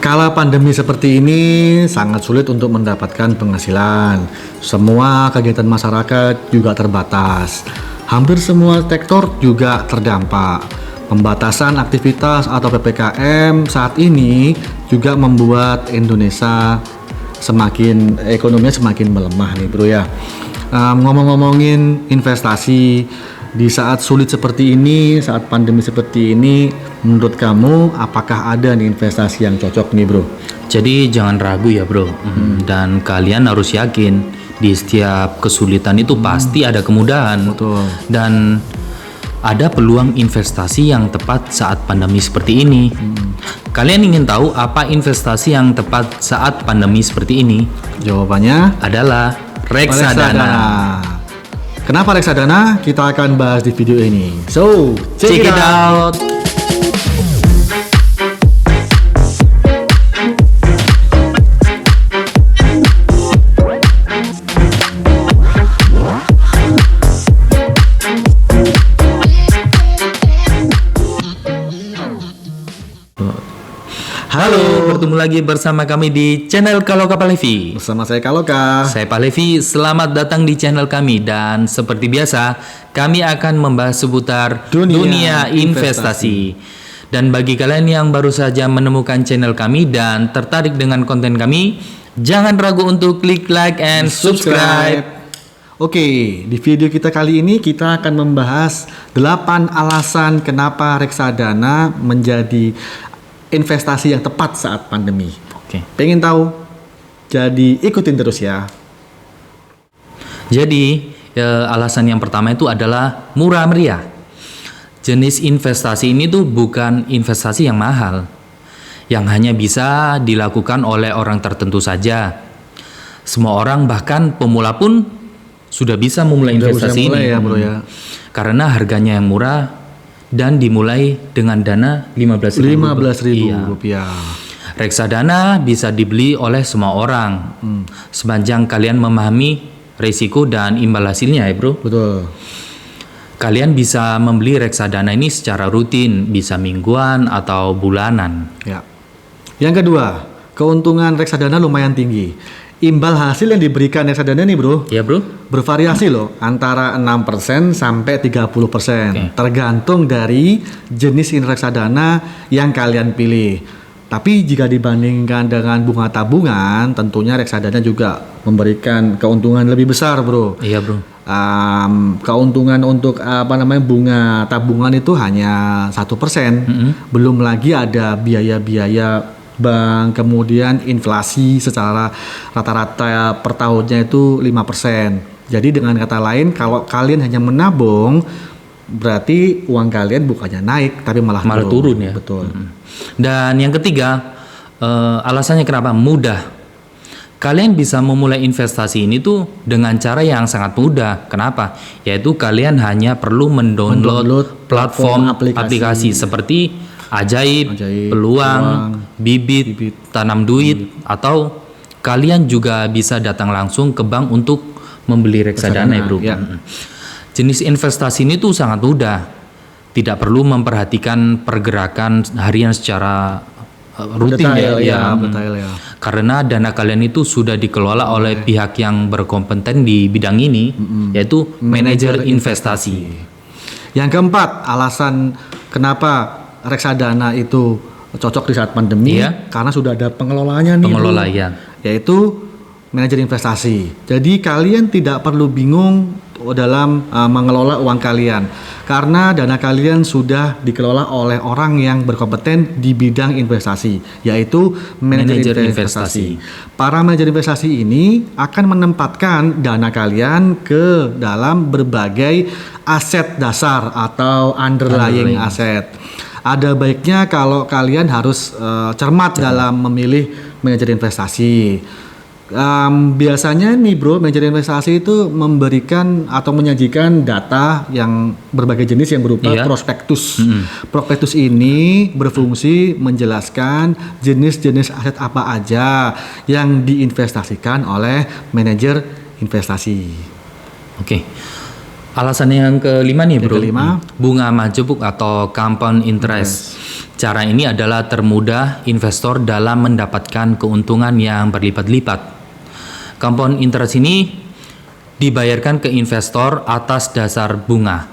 Kala pandemi seperti ini sangat sulit untuk mendapatkan penghasilan. Semua kegiatan masyarakat juga terbatas. Hampir semua sektor juga terdampak. Pembatasan aktivitas atau PPKM saat ini juga membuat Indonesia ekonominya semakin melemah nih bro ya. Ngomong-ngomongin investasi di saat sulit seperti ini, saat pandemi seperti ini, menurut kamu apakah ada nih investasi yang cocok nih bro? Jadi jangan ragu ya bro, dan kalian harus yakin di setiap kesulitan itu pasti ada kemudahan. Betul. Dan ada peluang investasi yang tepat saat pandemi seperti ini. Kalian ingin tahu apa investasi yang tepat saat pandemi seperti ini? Jawabannya Adalah reksadana. Kenapa reksadana? Kita akan bahas di video ini. So, Check it out. Halo, bertemu lagi bersama kami di channel Kaloka Pak Levi. Bersama saya Kaloka. Saya Pak Levi, selamat datang di channel kami. Dan seperti biasa, kami akan membahas seputar dunia investasi. Dan bagi kalian yang baru saja menemukan channel kami dan tertarik dengan konten kami, jangan ragu untuk klik like and subscribe. Oke, di video kita kali ini kita akan membahas 8 alasan kenapa reksadana menjadi investasi yang tepat saat pandemi. Oke. Pengen tahu? Jadi ikutin terus ya. Jadi, alasan yang pertama itu adalah murah meriah. Jenis investasi ini tuh bukan investasi yang mahal, yang hanya bisa dilakukan oleh orang tertentu saja. Semua orang, bahkan pemula pun sudah bisa memulai investasi ini. Ya, bro ya. Karena harganya yang murah dan dimulai dengan dana 15.000 rupiah. Reksadana bisa dibeli oleh semua orang, sepanjang kalian memahami risiko dan imbal hasilnya ya bro. Betul. Kalian bisa membeli reksadana ini secara rutin, bisa mingguan atau bulanan. Ya. Yang kedua, keuntungan reksadana lumayan tinggi. Imbal hasil yang diberikan reksadana nih bro, Ya bro? bervariasi loh, antara 6% sampai 30%. Tergantung dari jenis reksadana yang kalian pilih. Tapi jika dibandingkan dengan bunga tabungan, tentunya reksadana juga memberikan keuntungan lebih besar bro. Iya bro. Keuntungan untuk bunga tabungan itu hanya 1%. Belum lagi ada biaya-biaya bank, kemudian inflasi secara rata-rata per tahunnya itu 5%. Jadi dengan kata lain, kalau kalian hanya menabung, berarti uang kalian bukannya naik, tapi malah turun ya. Betul. Dan yang ketiga, alasannya kenapa mudah. Kalian bisa memulai investasi ini tuh dengan cara yang sangat mudah. Kenapa? Yaitu kalian hanya perlu mendownload platform aplikasi seperti Ajaib, Peluang, Bibit, Tanam Duit, atau kalian juga bisa datang langsung ke bank untuk membeli reksadana ya bro. Ya. Jenis investasi ini tuh sangat mudah, tidak perlu memperhatikan pergerakan harian secara rutin Detail ya. Detail ya. Karena dana kalian itu sudah dikelola oleh pihak yang berkompeten di bidang ini, yaitu manajer investasi. Yang keempat, alasan kenapa reksadana itu cocok di saat pandemi, karena sudah ada pengelolanya nih. Pengelola bro, ya. yaitu manajer investasi. Jadi kalian tidak perlu bingung dalam mengelola uang kalian, karena dana kalian sudah dikelola oleh orang yang berkompeten di bidang investasi, yaitu manajer investasi. Para manajer investasi ini akan menempatkan dana kalian ke dalam berbagai aset dasar atau underlying aset. Ada baiknya kalau kalian harus cermat dalam memilih manajer investasi. Biasanya nih bro, manajer investasi itu memberikan atau menyajikan data yang berbagai jenis yang berupa prospektus. Prospektus ini berfungsi menjelaskan jenis-jenis aset apa aja yang diinvestasikan oleh manajer investasi. Oke. Alasan yang kelima nih bro, kelima, bunga majemuk atau compound interest. Cara ini adalah termudah investor dalam mendapatkan keuntungan yang berlipat-lipat. Compound interest ini dibayarkan ke investor atas dasar bunga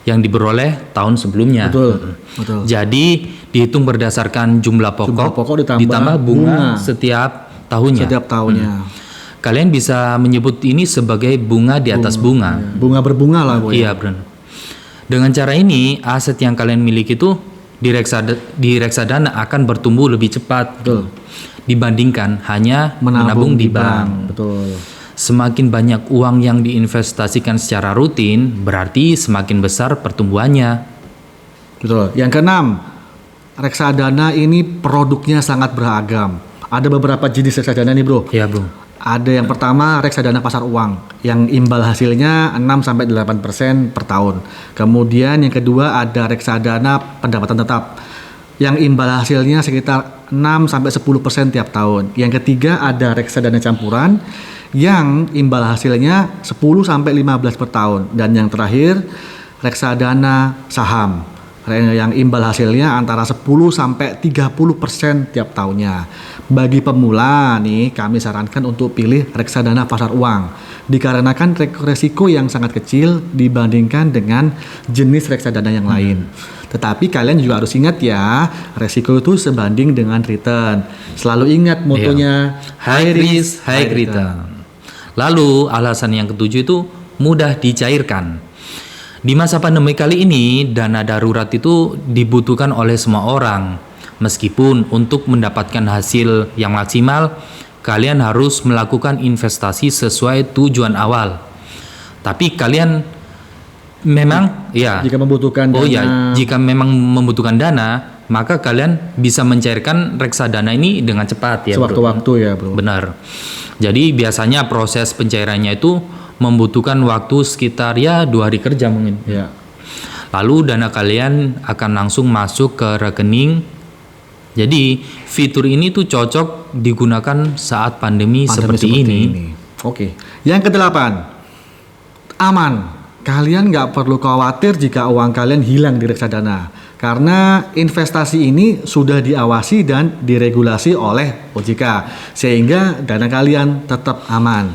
yang diperoleh tahun sebelumnya. Betul. Jadi dihitung berdasarkan jumlah pokok ditambah bunga setiap tahunnya. Setiap tahunnya. Kalian bisa menyebut ini sebagai bunga di atas bunga. Bunga berbunga lah, Bu. Iya, Bro. Dengan cara ini, aset yang kalian miliki itu di reksadana akan bertumbuh lebih cepat dibandingkan hanya menabung di bank. Betul. Semakin banyak uang yang diinvestasikan secara rutin, berarti semakin besar pertumbuhannya. Betul. Yang keenam, reksadana ini produknya sangat beragam. Ada beberapa jenis reksadana nih, Bro. Iya, Bro. Ada yang pertama reksadana pasar uang yang imbal hasilnya 6-8% per tahun. Kemudian yang kedua ada reksadana pendapatan tetap yang imbal hasilnya sekitar 6-10% tiap tahun. Yang ketiga ada reksadana campuran yang imbal hasilnya 10-15 per tahun. Dan yang terakhir reksadana saham yang imbal hasilnya antara 10-30% tiap tahunnya. Bagi pemula nih kami sarankan untuk pilih reksadana pasar uang dikarenakan resiko yang sangat kecil dibandingkan dengan jenis reksadana yang lain. Tetapi kalian juga harus ingat ya, resiko itu sebanding dengan return. Selalu ingat motonya high risk, high return. Lalu alasan yang ketujuh itu mudah dicairkan. Di masa pandemi kali ini, dana darurat itu dibutuhkan oleh semua orang. Meskipun untuk mendapatkan hasil yang maksimal, kalian harus melakukan investasi sesuai tujuan awal. Tapi kalian memang jika membutuhkan dana, jika memang membutuhkan dana, maka kalian bisa mencairkan reksadana ini dengan cepat ya. Sewaktu-waktu ya, Bro. Benar. Jadi biasanya proses pencairannya itu membutuhkan waktu sekitar 2 hari kerja mungkin. Ya. Lalu dana kalian akan langsung masuk ke rekening. Jadi fitur ini tuh cocok digunakan saat pandemi seperti ini. Oke. Yang kedelapan, aman. Kalian nggak perlu khawatir jika uang kalian hilang di reksadana. Karena investasi ini sudah diawasi dan diregulasi oleh OJK. Sehingga dana kalian tetap aman.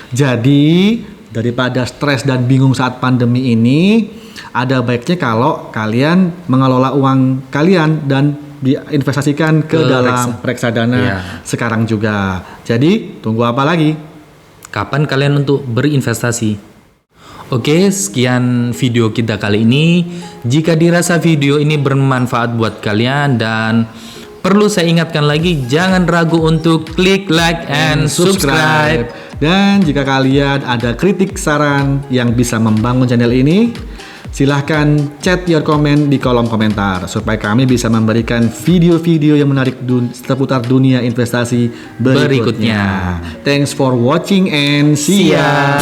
Jadi daripada stres dan bingung saat pandemi ini, ada baiknya kalau kalian mengelola uang kalian dan diinvestasikan ke dalam reksadana sekarang juga. Jadi tunggu apa lagi? Kapan kalian untuk berinvestasi? Oke, sekian video kita kali ini. Jika dirasa video ini bermanfaat buat kalian dan perlu saya ingatkan lagi, jangan ragu untuk klik like and subscribe. Dan jika kalian ada kritik saran yang bisa membangun channel ini, silahkan chat your comment di kolom komentar supaya kami bisa memberikan video-video yang menarik seputar dunia investasi berikutnya. Thanks for watching and see ya.